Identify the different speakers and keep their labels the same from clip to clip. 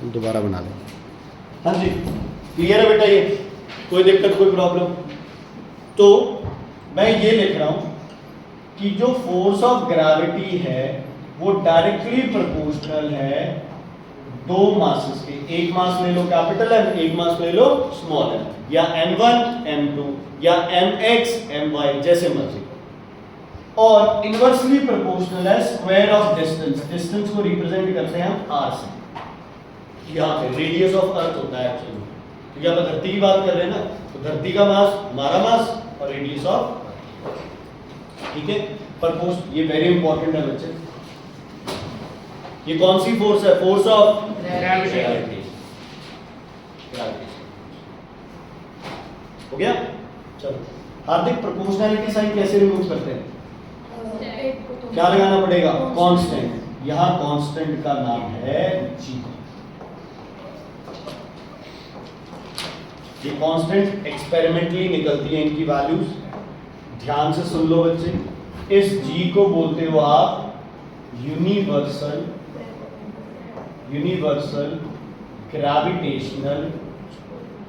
Speaker 1: दोबारा बना लें।
Speaker 2: हाँ जी, क्लियर है बेटा? ये कोई दिक्कत, कोई प्रॉब्लम? तो मैं ये लिख रहा हूं कि जो फोर्स ऑफ ग्रेविटी है वो डायरेक्टली प्रोपोर्शनल है दो मासेस के। एक मास ले लो कैपिटल एम, एक मास ले लो स्मॉल एम, या m1 m2 या mx my, जैसे मर्जी। और इनवर्सली प्रोपोर्शनल है स्क्वायर ऑफ डिस्टेंस। डिस्टेंस को रिप्रेजेंट करते हैं हम r से। यहाँ पे रेडियस ऑफ अर्थ होता है एक्चुअली, क्योंकि आप धरती की बात कर रहे हैं ना, तो धरती का मास, हमारा मास और रेडियस ऑफ, ठीक है। परपोज ये वेरी इंपॉर्टेंट है बच्चे। ये कौन सी फोर्स है? Force of gravity. हो गया? चलो, हार्दिक प्रोपोर्शनैलिटी साइन कैसे रिमूव करते हैं? क्या लगाना पड़ेगा? कांस्टेंट। यहां कांस्टेंट का नाम है जी। ये कांस्टेंट एक्सपेरिमेंटली निकलती है, इनकी वैल्यूज ध्यान से सुन लो बच्चे। इस जी को बोलते हो आप यूनिवर्सल ग्रेविटेशनल।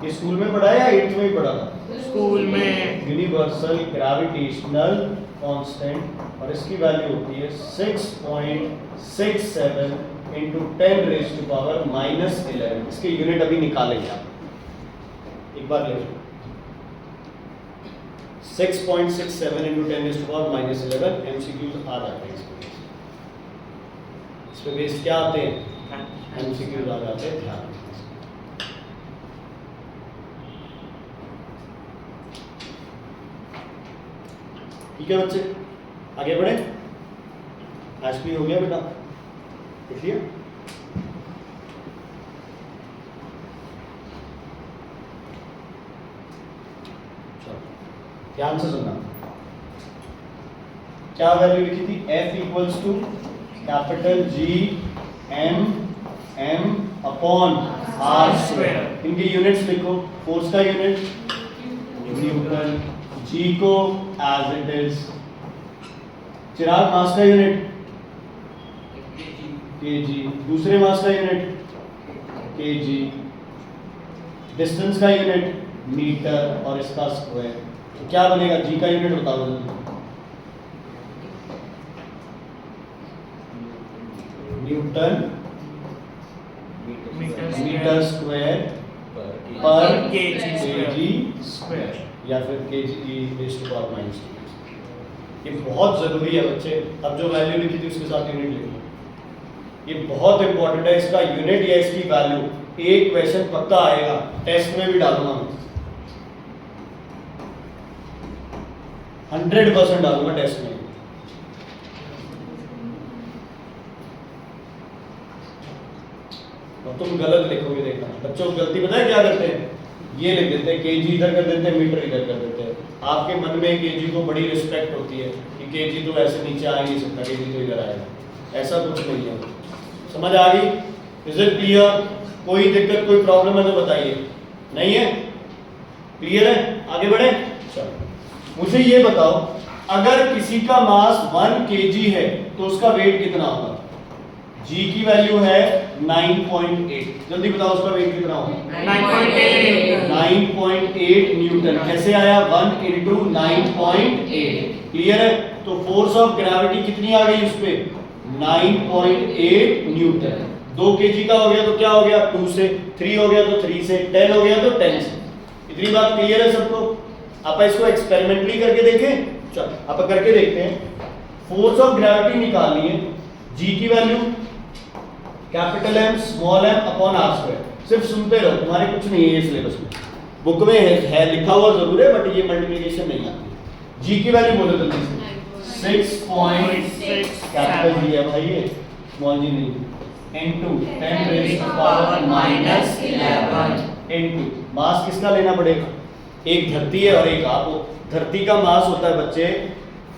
Speaker 2: ये स्कूल में पढ़ा या 8th में ही पढ़ा था?
Speaker 3: स्कूल में।
Speaker 2: यूनिवर्सल ग्रेविटेशनल कांस्टेंट, और इसकी वैल्यू होती है 6.67 इंटू 10⁻⁻11। इसके यूनिट अभी निकालेंगे आप, एक बार ले लो। 6.67 इंटू 10⁻⁻11 MCQs आ जाते हैं इसमें। इसमें बेस क्या आते हैं? MCQs आ जाते हैं, ध्यान रखना। ठीक है बच्चे, आगे बढ़े। आज भी हो गया बेटा, लिख लिया? ध्यान से सुनना। क्या वैल्यू लिखी थी? F equals to capital G M M upon R square. इनके यूनिट्स लिखो। फोर्स का यूनिट न्यूटन, G को as it is. Chirag mass का यूनिट kg, दूसरे मास का यूनिट kg, डिस्टेंस का यूनिट मीटर और इसका स्क्वायर। तो क्या बनेगा? जी का यूनिट बता दो जल्दी। न्यूटन मीटर स्क्वायर पर केजी स्क्वायर, या फिर केजी रेज़्ड टू पावर -2। ये बहुत जरूरी है बच्चे। अब जो वैल्यू लिखी थी उसके साथ यूनिट लिखो। ये बहुत इंपॉर्टेंट है, इसका यूनिट या इसकी वैल्यू। एक क्वेश्चन पक्का आएगा, टेस्ट में भी डालूंगा मैं, 100% डालूंगा टेस्ट में। और तुम गलत लिखोगे, देखना बच्चों को गलती पता है क्या करते हैं? ये लिख देते हैं केजी इधर कर देते हैं, मीटर इधर कर देते हैं। आपके मन में केजी को बड़ी रिस्पेक्ट होती है कि केजी तो ऐसे नीचे आ नहीं सकता, केजी तो इधर आएगा। ऐसा कुछ नहीं है। समझ आ गई? Is it clear? कोई दिक्कत, कोई प्रॉब्लम है तो बताइए। नहीं है? क्लियर है? आगे बढ़े। चलो, मुझे ये बताओ, अगर किसी का मास 1 kg है तो उसका वेट कितना होगा? जी की वैल्यू है 9.8। जल्दी बताओ उसका वेट कितना होगा? 9.8 न्यूटन। कैसे आया? 1 इंटू 9.8। क्लियर है? तो फोर्स ऑफ ग्रेविटी कितनी आ गई उस पे? 9.8 न्यूटन। 2 kg का हो गया तो क्या हो गया? 2 से। 3 हो गया तो 3 से। 10 हो गया तो 10 से। इतनी बात क्लियर है सबको? आप इसको एक्सपेरिमेंटली करके देखें। चलो आप करके देखते हैं। फोर्स ऑफ ग्रेविटी निकालनी है। जी की value capital M small M upon R square. सिर्फ सुनते रहो, तुम्हारे कुछ नहीं है ये सिलेबस में। बुक में है लिखा हुआ जरूर है, बट ये मल्टीप्लिकेशन नहीं आती। जी की वैल्यू बोलो जल्दी से। 6.6 कैपिटल जी है भाई, ये स्मॉल जी नहीं। इनटू 10⁻⁻11 इनटू मास किसका लेना पड़ेगा? एक धरती है और एक आप हो। धरती का मास होता है बच्चे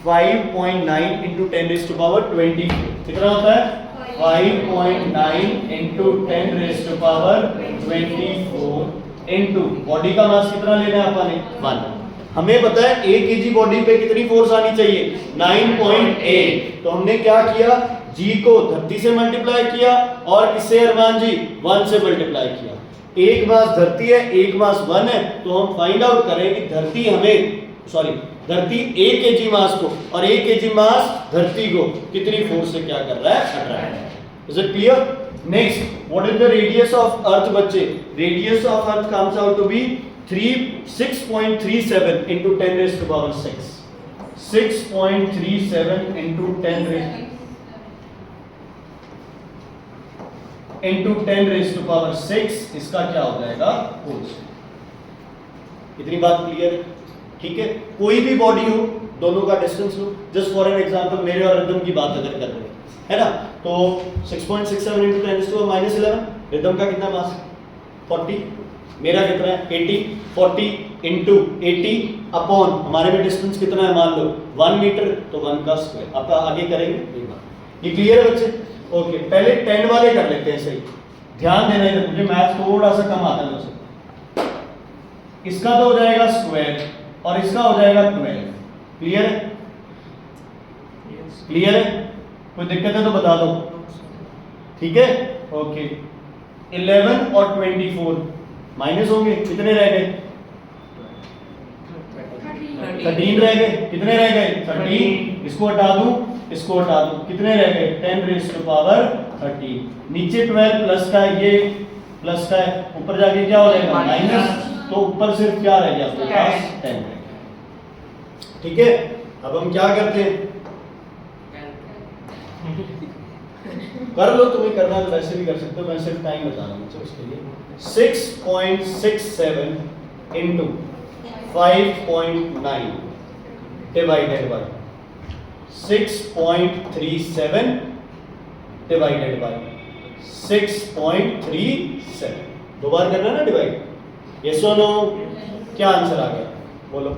Speaker 2: 5.9 इंटू 10⁻24। कितना होता है? 5.9 इंटू 10⁻24 इंटू बॉडी का मास कितना लेना है अपन ने? 1। हमें पता है 1 kg बॉडी पे कितनी फोर्स आनी चाहिए? 9.8। तो हमने क्या किया? जी को धरती से मल्टीप्लाई किया और किससे अरमान जी 1 से मल्टीप्लाई किया। एक मास धरती है, एक मास 1 है, तो हम फाइंड आउट करें कि धरती 1 kg मास को और 1 kg मास धरती को कितनी फोर्स से क्या कर रहा है, हटा रहा है। Is it clear? Next, what is the radius of earth बच्चे? Radius of earth comes out to be 6.37 into 10 raised to power 6. 6.37 into 10 raised to power 6, इसका क्या हो जाएगा, फोर्स। इतनी बात क्लियर है? ठीक है, कोई भी बॉडी हो, दोनों का distance low. Just for an example, मेरे और रिदम की बात अगर कर रहे हैं, है ना, तो 6.67 into 10 raised to power -11, rhythm का कितना मास है 40, मेरा कितना है 80, 40 into 80 अपॉन हमारे में डिस्टेंस कितना है, मान लो 1 मीटर, तो 1 का स्क्वायर। आप आगे करेंगे ये क्लियर है बच्चे? ओके, पहले 10 वाले कर लेते हैं। सही ध्यान देना है, मुझे मैथ थोड़ा सा कम आता है मुझसे। इसका तो हो जाएगा स्क्वायर और इसका हो जाएगा 12। क्लियर है? क्लियर है? कोई दिक्कत है तो बता दो। ठीक है, ओके। 11 और 24 माइनस होंगे, कितने रह गए? 13 रह गए। कितने रह गए? 13। इसको हटा दूं, इसको हटा दूं, कितने रह गए? 10 raised to power 13। नीचे 12 प्लस का है, ये प्लस का है, ऊपर जाके क्या हो जाएगा माइनस, तो ऊपर सिर्फ क्या रह गया आपके पास 10 रह गया। ठीक है, अब हम क्या करते हैं, कर लो, तुम्हें करना तो वैसे भी कर सकते हो, मैं सिर्फ टाइम बता रहा हूँ उसके लिए। 6.67 into 5.9 divided by 6.37 divided by 6.37, दो बार करना है ना डिवाइड। यस और नो? क्या आंसर आ गया बोलो?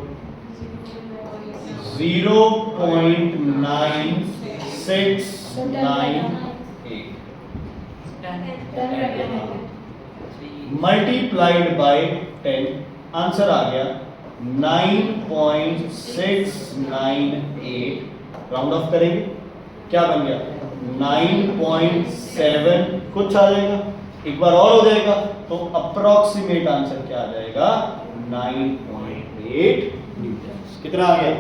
Speaker 2: 0.9698 मल्टीप्लाइड बाय 10, आंसर आ गया 9.698। राउंड ऑफ करेंगे, क्या बन गया 9.7 कुछ आ जाएगा, एक बार और हो जाएगा, तो अप्रोक्सीमेट आंसर क्या आ जाएगा 9.8 न्यूटन। कितना आ गया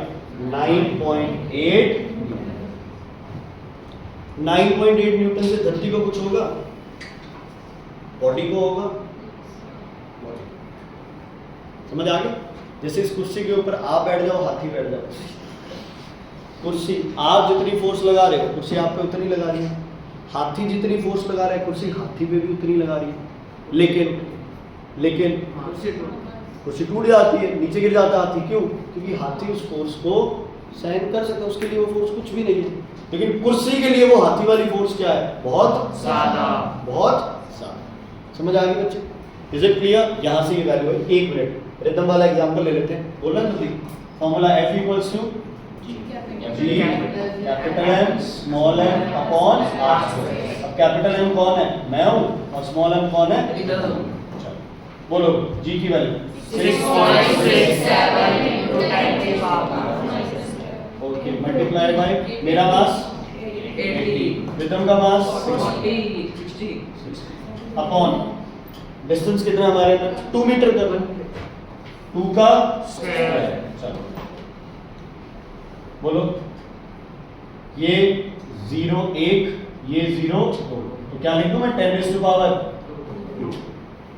Speaker 2: 9.8 न्यूटन। 9.8 न्यूटन से धरती को कुछ होगा, बॉडी को होगा, समझ आ गया? जैसे इस कुर्सी के ऊपर आप बैठ जाओ, हाथी बैठ जाओ, कुर्सी आप जितनी फोर्स लगा रहे हो कुर्सी आप पे उतनी लगा रही है, हाथी जितनी फोर्स लगा रहा है कुर्सी हाथी पे भी उतनी लगा रही है, लेकिन कुर्सी टूट जाती है, नीचे गिर जाता है हाथी। क्यों? क्योंकि हाथी उस फोर्स को सहन कर सकता है, उसके लिए वो फोर्स कुछ भी नहीं है। लेकिन कुर्सी के लिए वो हाथी वाली फोर्स क्या है, बहुत ज्यादा, बहुत ज्यादा। समझ आ गई बच्चे? Is it clear? यहां से ये वैल्यू है। 1 मिनट रिदम वाला एग्जांपल ले लेते हैं, बोलना जल्दी। Formula F equals to G capital M small m upon R square. अब कैपिटल M कौन है, मैं हूं, और स्मॉल m कौन है, बोलो G की वैल्यू
Speaker 1: 6.67 into 10 की पावर।
Speaker 2: ओके, मल्टीप्लाई बाय मेरा मास
Speaker 1: 80,
Speaker 2: रिदम का मास
Speaker 1: 60
Speaker 2: अपॉन डिस्टेंस कितना हमारे अंदर 2 मीटर कर रहे हैं, 2 का स्क्वायर। चलो बोलो, ये 0 1, ये 0 2, तो क्या लिखूं मैं 10 raised to power 2,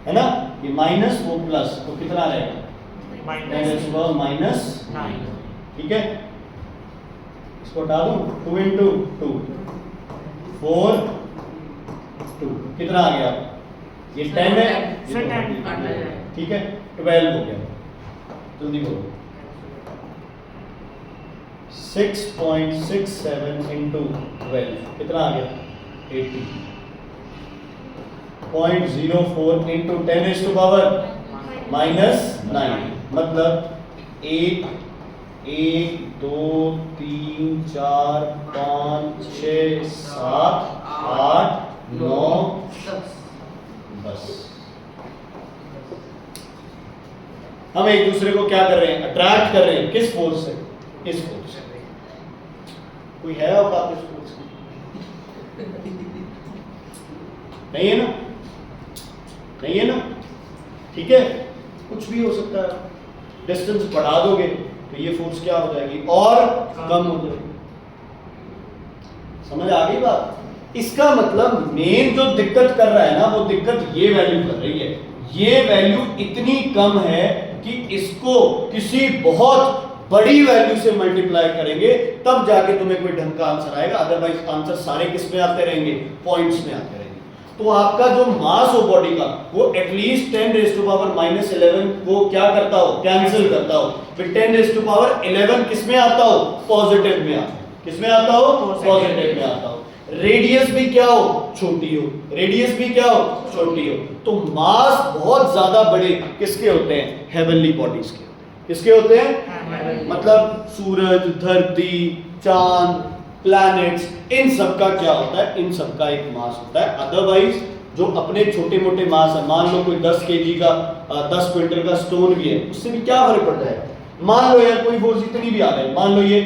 Speaker 2: है ना, ये माइनस वो प्लस, तो कितना रहेगा 10 raised to power -9। ठीक है, इसको हटा दूं, 2 into 2 4 2, कितना आ गया, ये 10 है, ये 10, ठीक है, 12 हो गया। जल्दी बोलो, 6.67 into 12 कितना आ गया 80। 0.04 into 10 raised to power -9, मतलब 1 1 2 3 4 5 6 7 8 9 10। हम एक दूसरे को क्या कर रहे हैं, अट्रैक्ट कर रहे हैं, किस फोर्स से, इस फोर्स से। कोई है और बात इस फोर्स की, नहीं है ना, नहीं है ना, ठीक है, कुछ भी हो सकता है। डिस्टेंस बढ़ा दोगे तो ये फोर्स क्या हो जाएगी, और कम हो जाएगी। समझ आ गई बात? इसका मतलब मेन जो दिक्कत कर रहा है ना, वो दिक्कत ये वैल्यू कर रही है। ये वैल्यू इतनी कम है कि इसको किसी बहुत बड़ी वैल्यू से मल्टीप्लाई करेंगे तब जाके तुम्हें कोई ढंग का आंसर आएगा, अदरवाइज आंसर सारे किस में आते रहेंगे, पॉइंट्स में आते रहेंगे। तो आपका जो मास हो बॉडी का वो एटलीस्ट 10⁻⁻11 को क्या करता हो, कैंसिल करता हो। फिर 10⁻11 किस में आता हो, पॉजिटिव में आता हो। किस में आता हो, पॉजिटिव में आता हो। रेडियस भी क्या हो, छोटी हो। रेडियस भी क्या हो, छोटी हो। तो मास बहुत ज्यादा बड़े किसके होते हैं, हेवनली बॉडीज के। किसके होते हैं, मतलब सूरज, धरती, चांद, प्लैनेट्स, इन सब का क्या होता है, इन सब का एक मास होता है। अदरवाइज जो अपने छोटे मोटे मास है, मान लो कोई 10 kg का 10 क्विंटल का स्टोन भी है, उससे भी क्या फर्क पड़ता है। मान लो यार कोई फोर्स इतनी भी आ जाए, मान लो ये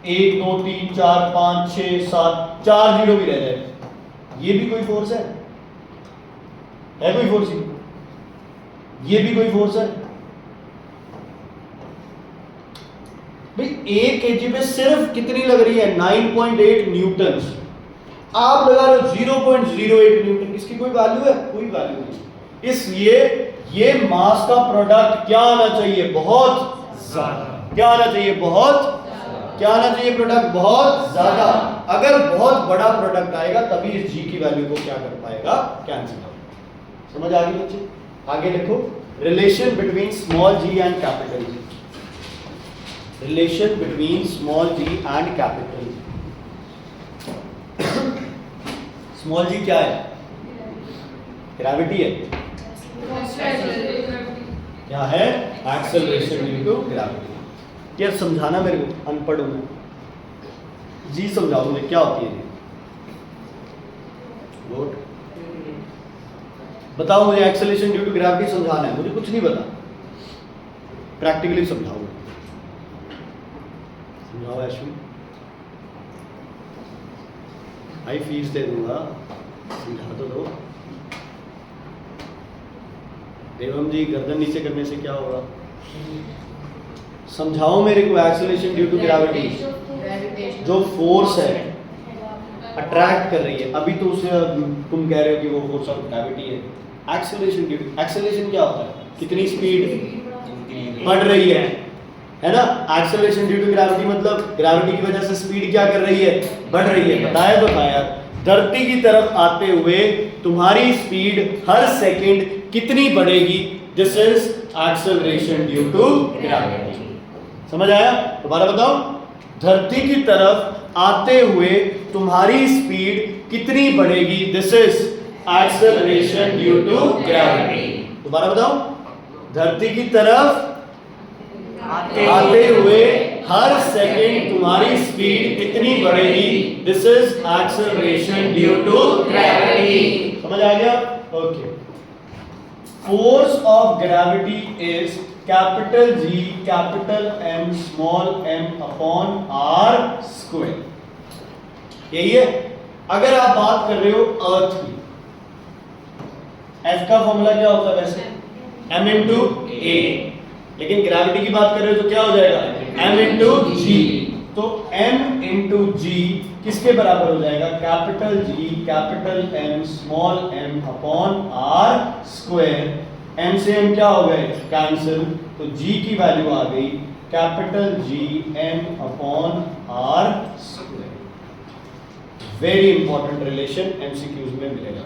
Speaker 2: 1 2 3 4 5 6 7 4 जीरो भी रह जाए, ये भी कोई फोर्स है कोई फोर्स, ये भी कोई फोर्स है भाई। 1 kg पे सिर्फ कितनी लग रही है, 9.8 न्यूटन। आप लगा रहे हो 0.08 न्यूटन, इसकी कोई वैल्यू है, कोई वैल्यू नहीं। इसलिए ये मास का प्रोडक्ट क्या आना चाहिए, बहुत ज्यादा। क्या आना चाहिए, बहुत, क्या आना चाहिए, प्रोडक्ट बहुत ज्यादा। अगर बहुत बड़ा प्रोडक्ट आएगा तभी इस जी की वैल्यू को क्या कर पाएगा, कैंसिल कर पाएगा। समझ आ गई बच्चे? आगे देखो, relation between small G and capital G. Relation between small G and capital G. Small G क्या है, ग्रेविटी है। क्या है, एक्सेलरेशन ड्यू टू ग्रेविटी। यार समझाना मेरे को, अनपढ़ हूं मैं, जी समझाओ मुझे क्या होती है। गुड, बताओ मुझे, एक्सेलरेशन ड्यू टू ग्रेविटी समझाना है, मुझे कुछ नहीं पता, प्रैक्टिकली समझाओ। समझाओ ऐश्वी, हाई फीस दे दूंगा, समझा तो दो। देवम जी, गर्दन नीचे करने से क्या होगा, समझाओ मेरे को। एक्सेलरेशन ड्यू टू ग्रेविटी, जो फोर्स है अट्रैक्ट कर रही है, अभी तो उसे तुम कह रहे हो कि वो फोर्स ऑफ ग्रेविटी है। एक्सेलरेशन ड्यू टू, एक्सेलरेशन क्या होता है, कितनी स्पीड बढ़ रही है ना। एक्सेलरेशन ड्यू टू ग्रेविटी मतलब ग्रेविटी की वजह से स्पीड क्या कर रही है, बढ़ रही है। बताया तो था यार, धरती की तरफ आते हुए तुम्हारी स्पीड हर सेकंड कितनी बढ़ेगी, this is acceleration due to gravity. समझ आया? दोबारा बताओ, धरती की तरफ आते हुए तुम्हारी स्पीड कितनी बढ़ेगी, this is acceleration due to gravity. दोबारा बताओ, धरती की तरफ आते हुए हर सेकंड तुम्हारी स्पीड कितनी बढ़ेगी, this is acceleration due to gravity. समझ आ गया? Okay. Force of gravity is capital G capital M small m upon r square. यही है। अगर आप बात कर रहे हो अर्थ की, F का फॉर्मूला क्या होता है वैसे, m इंटू a, लेकिन ग्रेविटी की बात कर रहे हो तो क्या हो जाएगा, m इंटू जी। तो m इंटू जी किसके बराबर हो जाएगा, capital G capital M small m upon r square. m से m क्या हो गए, कैंसिल, तो g की वैल्यू आ गई capital G m upon r square. Very important relation, MCQs में मिलेगा।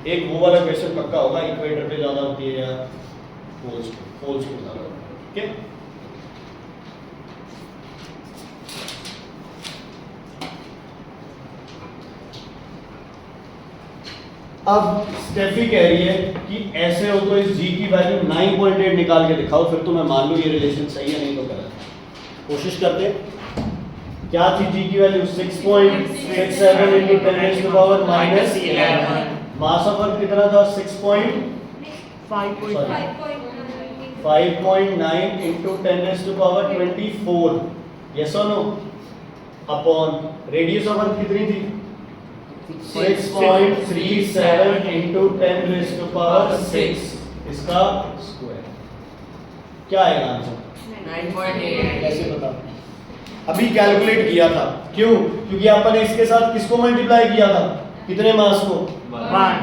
Speaker 2: एक वो वाला क्वेश्चन पक्का होगा, इक्वेटर पे ज्यादा होती है या पोल्स पे ज्यादा होती है। ठीक है, अब स्टेफी कह रही है कि ऐसे हो तो इस जी की वैल्यू 9.8 निकाल के दिखाओ, फिर तो मैं मान लूं ये रिलेशन सही है, नहीं तो गलत है। कोशिश करते। क्या थी जी की value, 6.67 into 10 raised to the power minus 11। Mass of earth कितना था, 5.9 into 10 raised to the power 24। Yes और no, upon radius of earth कितनी थी 6.37 into 10 raised to power 6 इसका स्क्वायर। क्या आएगा आंसर?
Speaker 1: 9.8।
Speaker 2: कैसे पता? अभी कैलकुलेट किया था। क्यों? क्योंकि आपने इसके साथ किसको मल्टीप्लाई किया था? कितने मास को?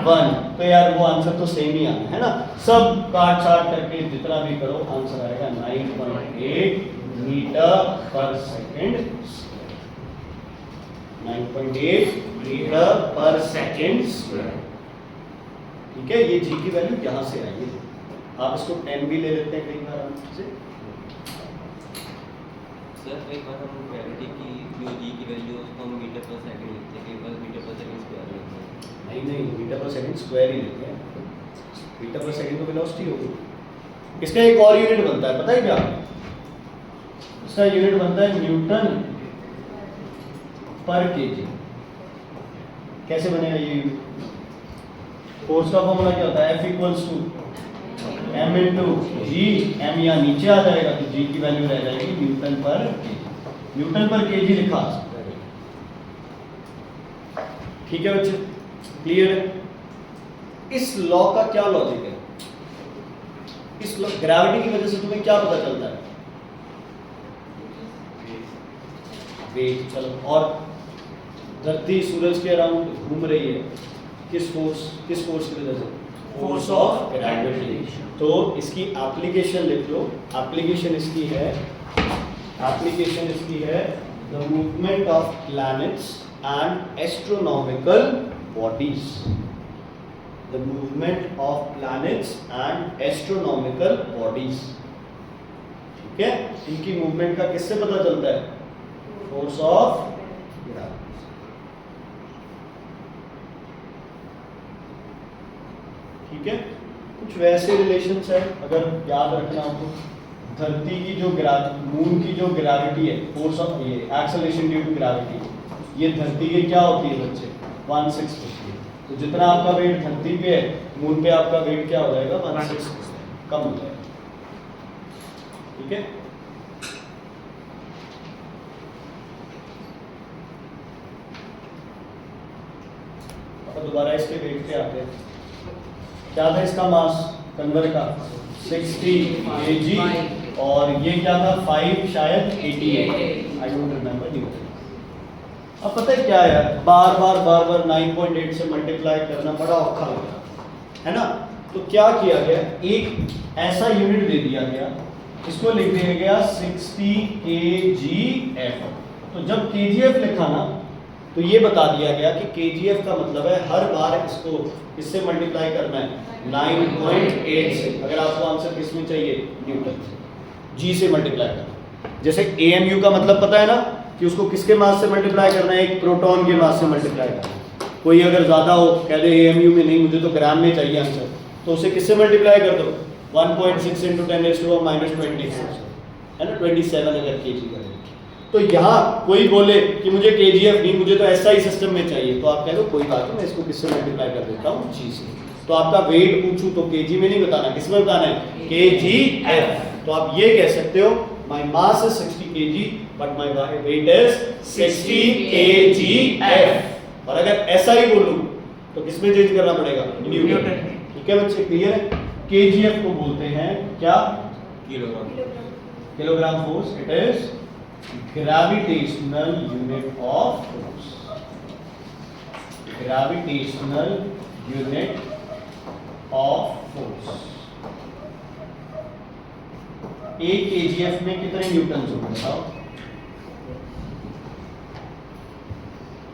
Speaker 2: 1। तो यार वो आंसर तो सेम ही आना है ना। सब काट छाट करके जितना भी करो आंसर आएगा 9.8 मीटर पर सेकंड। 9.8 मीटर पर सेकंड स्क्वायर। ठीक है, ये जी की वैल्यू यहां से आई है। आप इसको 10 भी ले लेते हैं कई बार आराम से।
Speaker 3: सर एक बार हम ग्रेविटी की जो जी की वैल्यू उसको हम मीटर पर सेकंड लिखते हैं, कई बार मीटर पर सेकंड स्क्वायर लिखते हैं।
Speaker 2: नहीं, मीटर पर सेकंड स्क्वायर ही लेते हैं। मीटर पर सेकंड तो वेलोसिटी होगी। इसका एक और यूनिट बनता है, पता है क्या? इसका यूनिट बनता है न्यूटन पर केजी। कैसे बनेगा ये? फोर्स का फॉर्मूला क्या होता है? F equals to m into G. m यहाँ नीचे आ जाएगा तो g की वैल्यू रह जाएगी न्यूटन पर केजी। न्यूटन पर केजी लिखा। ठीक है बच्चे, क्लियर है? इस लॉ का क्या लॉजिक है? इस ग्रेविटी की वजह से तुम्हें क्या पता चलता है? वेट। चलो, और धरती सूरज के अराउंड घूम रही है किस फोर्स की वजह से? Force of gravity. तो इसकी एप्लीकेशन लिख लो। एप्लीकेशन इसकी है the movement of planets and astronomical bodies. The movement of planets and astronomical bodies. ठीक है, इनकी मूवमेंट का किससे पता चलता है? Force of gravity. ठीक है, कुछ वैसे रिलेशंस है अगर याद रखना हो तो। धरती की जो मून की जो ग्रेविटी है, फोर्स ऑफ ये एक्सेलरेशन ड्यू टू ग्रेविटी, ये धरती की क्या होती है बच्चे? 1/6 होती है। तो जितना आपका वेट धरती पे है, मून पे आपका वेट क्या हो जाएगा? 1/6 कम हो जाएगा। ठीक है, अब दोबारा इसके वेट पे आते हैं। क्या था इसका मास कन्वर का? 60 kg। और ये क्या था? 5 शायद 88। I don't remember Newton. अब पता है क्या है, बार बार 9.8 से मल्टीप्लाई करना बड़ा औखा लगता है ना। तो क्या किया गया, एक ऐसा यूनिट दे दिया गया, इसको लिख दिया गया 60 kgf। तो जब kgf लिखा ना तो ये बता दिया गया कि kgf का मतलब है हर बार इसको इससे मल्टीप्लाई करना है 9.8 से। अगर आपको आंसर किस में चाहिए? न्यूटन से। g से मल्टीप्लाई करना। जैसे AMU का मतलब पता है ना कि उसको किसके मास से मल्टीप्लाई करना है? एक प्रोटॉन के मास से मल्टीप्लाई करना। कोई अगर ज़्यादा हो, कह दे AMU में नहीं, मुझे तो ग्राम में चाहिए आंसर, तो उसे किससे मल्टीप्लाई कर दो? 1.6 इंटू 10⁻⁻26 है ना, 27 अगर kg करें। तो यहाँ कोई बोले कि मुझे kgf नहीं, मुझे तो ऐसा ही सिस्टम में चाहिए, तो आप कह दो कोई बात नहीं, मैं इसको किससे मल्टीप्लाई कर देता हूँ? g से। तो आपका वेट पूछूं तो kg में नहीं बताना, किस में बताना है? kgf। तो आप ये कह सकते हो my mass is 60 kg but my weight is 60 kgf। और अगर ऐसा ही बोलूं तो किस में चेंज करना पड़ेगा? न्यूटन। ठीक है बच्चे, क्लियर है? kgf को बोलते हैं क्या? Kilogram force. It is gravitational unit of force। gravitational unit of force। एक kgf में कितने न्यूटन होंगे बताओ?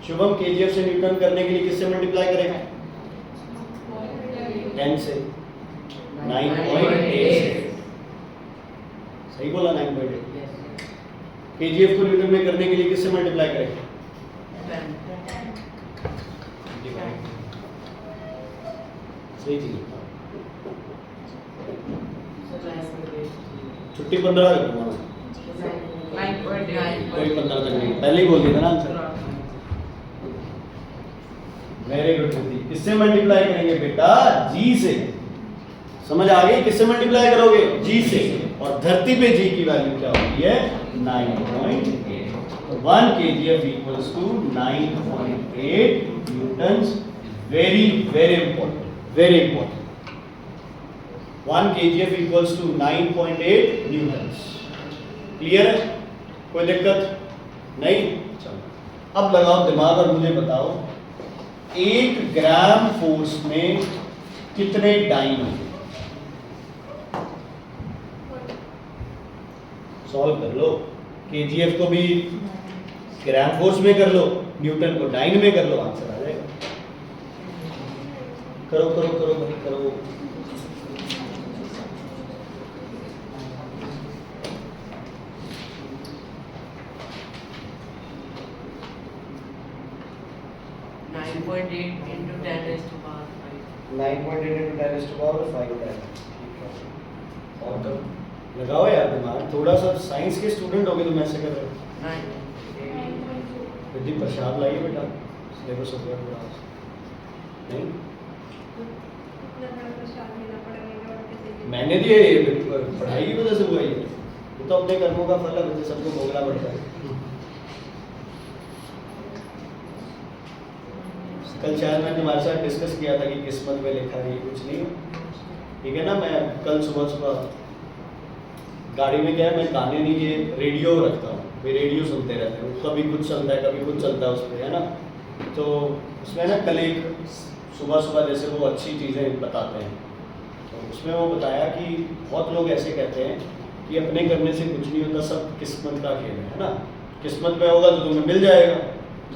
Speaker 2: शुभम, kgf से न्यूटन करने के लिए किससे मल्टीप्लाई करेगा? 10 से। 9.8 से। सही बोला, 9.8। kgf को न्यूटन में करने के लिए किससे मल्टीप्लाई करेंगे? सही चीज। छुट्टी 15 कर दूंगा।
Speaker 1: 9.9।
Speaker 2: कोई 15 तक नहीं, पहले ही बोल दिया था ना आंसर। वेरी गुड दीदी। किससे मल्टीप्लाई करेंगे बेटा? g से। समझ आ गई? किससे मल्टीप्लाई करोगे? g से। और धरती पे g की वैल्यू क्या होती है? 9.8। तो 1 kgf equals to 9.8 newtons. Very important, very important. 1 kgf equals to 9.8 newtons. Clear है? कोई दिक्कत नहीं? चलो अब लगाओ दिमाग और मुझे बताओ 1 ग्राम फोर्स में कितने डाइन होंगे? सॉल्व कर लो। केजीएफ को भी ग्राम फोर्स में कर लो, न्यूटन को डाइन में कर लो, आंसर आ जाएगा। करो करो करो भाई करो।
Speaker 1: Nine point eight into 10 raised to power 5.
Speaker 2: 9.8 into 10 raised to power 5 है। और करो, लगाओ यार दिमाग, थोड़ा सा साइंस के स्टूडेंट हो गए तुम ऐसे कर रहे हो।
Speaker 1: 9.
Speaker 2: विधि प्रसाद लाइए बेटा, सिलेबस हो गया पूरा। नहीं मैंने दिए, पढ़ाई की वजह से हुआ ये, तो अपने कर्मों का फल है, मुझे सबको भोगना पड़ता है। कल शायद मैंने तुम्हारे साथ डिस्कस किया था कि किस्मत में लिखा है, ये कुछ नहीं है, ठीक है ना। मैं कल सुबह सुबह गाड़ी में क्या है, मैं गाने नहीं, ये रेडियो रखता हूँ, वे रेडियो सुनते रहते हैं, कभी कुछ चलता है कभी कुछ चलता है उस पर, है ना। तो उसमें ना कल एक सुबह सुबह जैसे वो अच्छी चीज़ें बताते हैं, तो उसमें वो बताया कि बहुत लोग ऐसे कहते हैं कि अपने करने से कुछ नहीं होता, सब किस्मत का खेल है ना। किस्मत में होगा तो तुम्हें मिल जाएगा,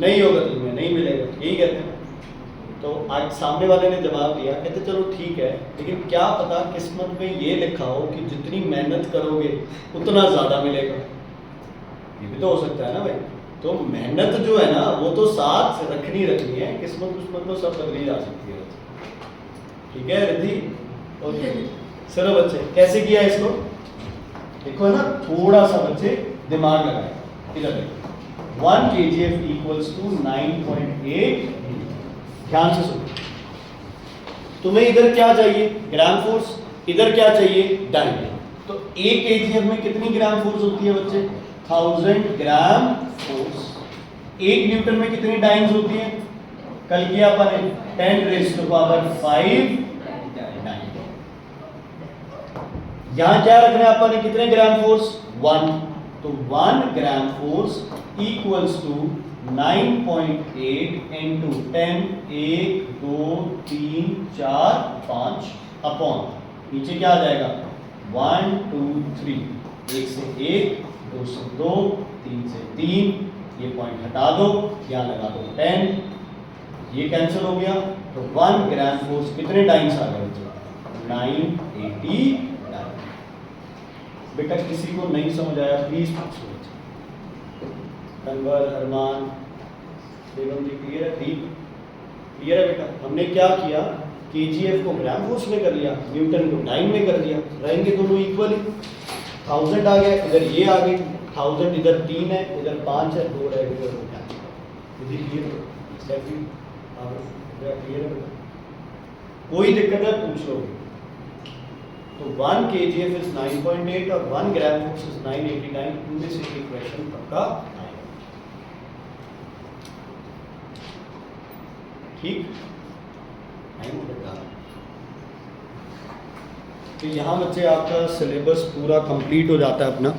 Speaker 2: नहीं होगा तो तुम्हें नहीं मिलेगा, यही कहते हैं। तो आज सामने वाले ने जवाब दिया, कहते चलो ठीक है, लेकिन क्या पता किस्मत में ये लिखा हो कि जितनी मेहनत करोगे उतना ज़्यादा मिलेगा, ये भी तो हो सकता है ना भाई। तो मेहनत जो है ना वो तो साथ रखनी है, किस्मत तो सब बदली जा सकती है, ठीक है रिद्धि। ओके चलो बच्चे, कैसे किया इसको देखो, है ना, थोड़ा सा बच्चे दिमाग लगाए। इधर देखो 1 kgf equals to 9.8, ध्यान से सुनो। तुम्हें इधर क्या चाहिए, ग्राम फोर्स, इधर क्या चाहिए, डाइन। तो 1 kgf में कितनी ग्राम फोर्स होती है बच्चे, 1000 ग्राम फोर्स। 1 न्यूटन में कितनी डाइन्स होती है, कल किया अपन 10 raised to power 5 डाइन। यहां क्या रखना है अपन, कितने ग्राम फोर्स, 1। तो 1 gram force equals to 9.8 into 10, 1 2 3 4 5 upon, नीचे क्या आ जाएगा 1 2 3, 1 से 1, 2 से 2, 3 से 3, ये पॉइंट हटा दो, यहाँ लगा दो 10, ये कैंसिल हो गया। तो 1 ग्राम फोर्स कितने टाइम्स आ गए, 980 टाइम। बेटा किसी को नहीं समझ आया प्लीज पूछो। कन्वर, अरमान, बेगम जी क्लियर है, ठीक क्लियर है बेटा। हमने क्या किया, केजीएफ को ग्राम फोर्स में कर लिया, न्यूटन को डाइन में कर दिया, रहेंगे दोनों इक्वली। 1000 आ गया, इधर ये आ गई 1000, इधर 3 है, इधर 5 है, 2 रह गए, क्लियर है बेटा। कोई दिक्कत है पूछ लो। तो 1 kgf इज 9.8 और 1 ग्राम फोर्स इज 989, इनमें से एक क्वेश्चन पक्का आएगा, ठीक। तो यहाँ बच्चे आपका सिलेबस पूरा कंप्लीट हो जाता है अपना।